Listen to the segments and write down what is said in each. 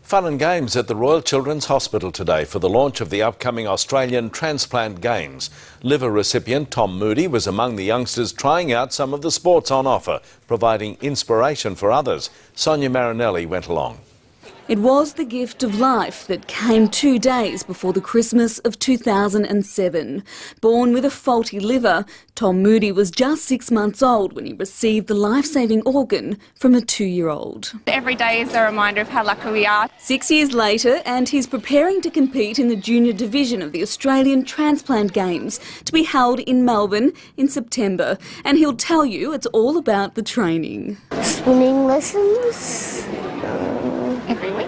Fun and games at the Royal Children's Hospital today for the launch of the upcoming Australian Transplant Games. Liver recipient Tom Moody was among the youngsters trying out some of the sports on offer, providing inspiration for others. Sonia Marinelli went along. It was the gift of life that came 2 days before the Christmas of 2007. Born with a faulty liver, Tom Moody was just 6 months old when he received the life-saving organ from a 2-year-old. Every day is a reminder of how lucky we are. 6 years later, and he's preparing to compete in the junior division of the Australian Transplant Games to be held in Melbourne in September. And he'll tell you it's all about the training. Swimming lessons. Every week?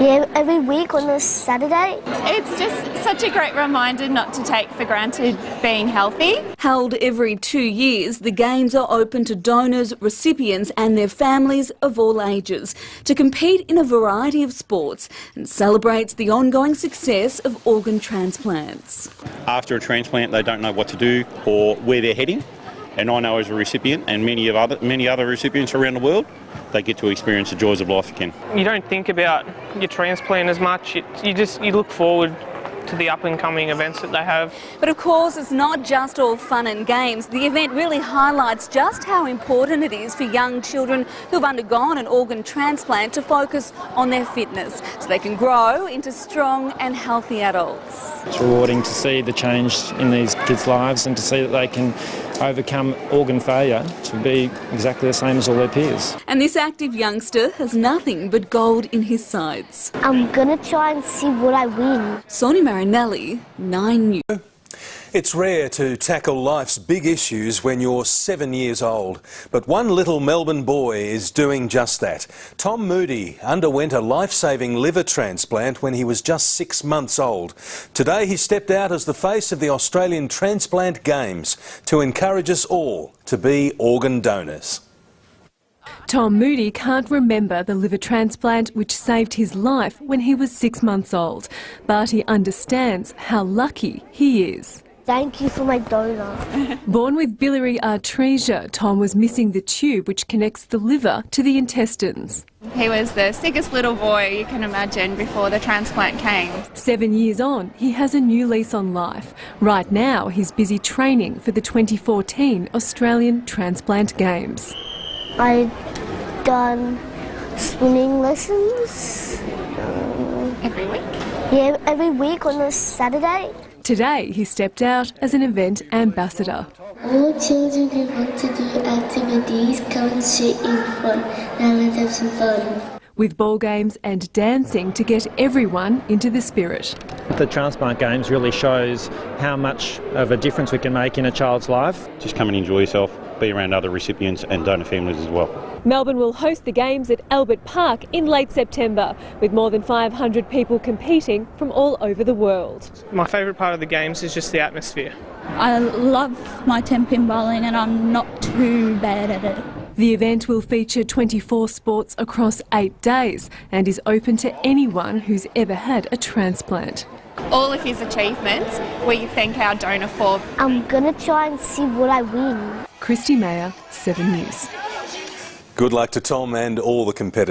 Yeah, every week on a Saturday. It's just such a great reminder not to take for granted being healthy. Held every 2 years, the Games are open to donors, recipients and their families of all ages to compete in a variety of sports and celebrates the ongoing success of organ transplants. After a transplant, they don't know what to do or where they're heading. And I know as a recipient and many other recipients around the world, they get to experience the joys of life again. You don't think about your transplant as much, you look forward to the up-and-coming events that they have. But of course, it's not just all fun and games. The event really highlights just how important it is for young children who've undergone an organ transplant to focus on their fitness so they can grow into strong and healthy adults. It's rewarding to see the change in these kids' lives and to see that they can overcome organ failure to be exactly the same as all their peers. And this active youngster has nothing but gold in his sights. I'm gonna try and see what I win. Sonia Marinelli, 9 News. It's rare to tackle life's big issues when you're 7 years old, but one little Melbourne boy is doing just that. Tom Moody underwent a life-saving liver transplant when he was just 6 months old. Today he stepped out as the face of the Australian Transplant Games to encourage us all to be organ donors. Tom Moody can't remember the liver transplant which saved his life when he was 6 months old, but he understands how lucky he is. Thank you for my donor. Born with biliary atresia, Tom was missing the tube which connects the liver to the intestines. He was the sickest little boy you can imagine before the transplant came. 7 years on, he has a new lease on life. Right now, he's busy training for the 2014 Australian Transplant Games. I've done swimming lessons. Every week? Yeah, every week on a Saturday. Today, he stepped out as an event ambassador. All children who want to do activities come and sit in front and let's have some fun. With ball games and dancing to get everyone into the spirit. The Transplant Games really shows how much of a difference we can make in a child's life. Just come and enjoy yourself, be around other recipients and donor families as well. Melbourne will host the Games at Albert Park in late September, with more than 500 people competing from all over the world. My favourite part of the Games is just the atmosphere. I love my 10-pin bowling and I'm not too bad at it. The event will feature 24 sports across 8 days and is open to anyone who's ever had a transplant. All of his achievements we thank our donor for. I'm gonna try and see what I win. Christy Mayer, 7 News. Good luck to Tom and all the competitors.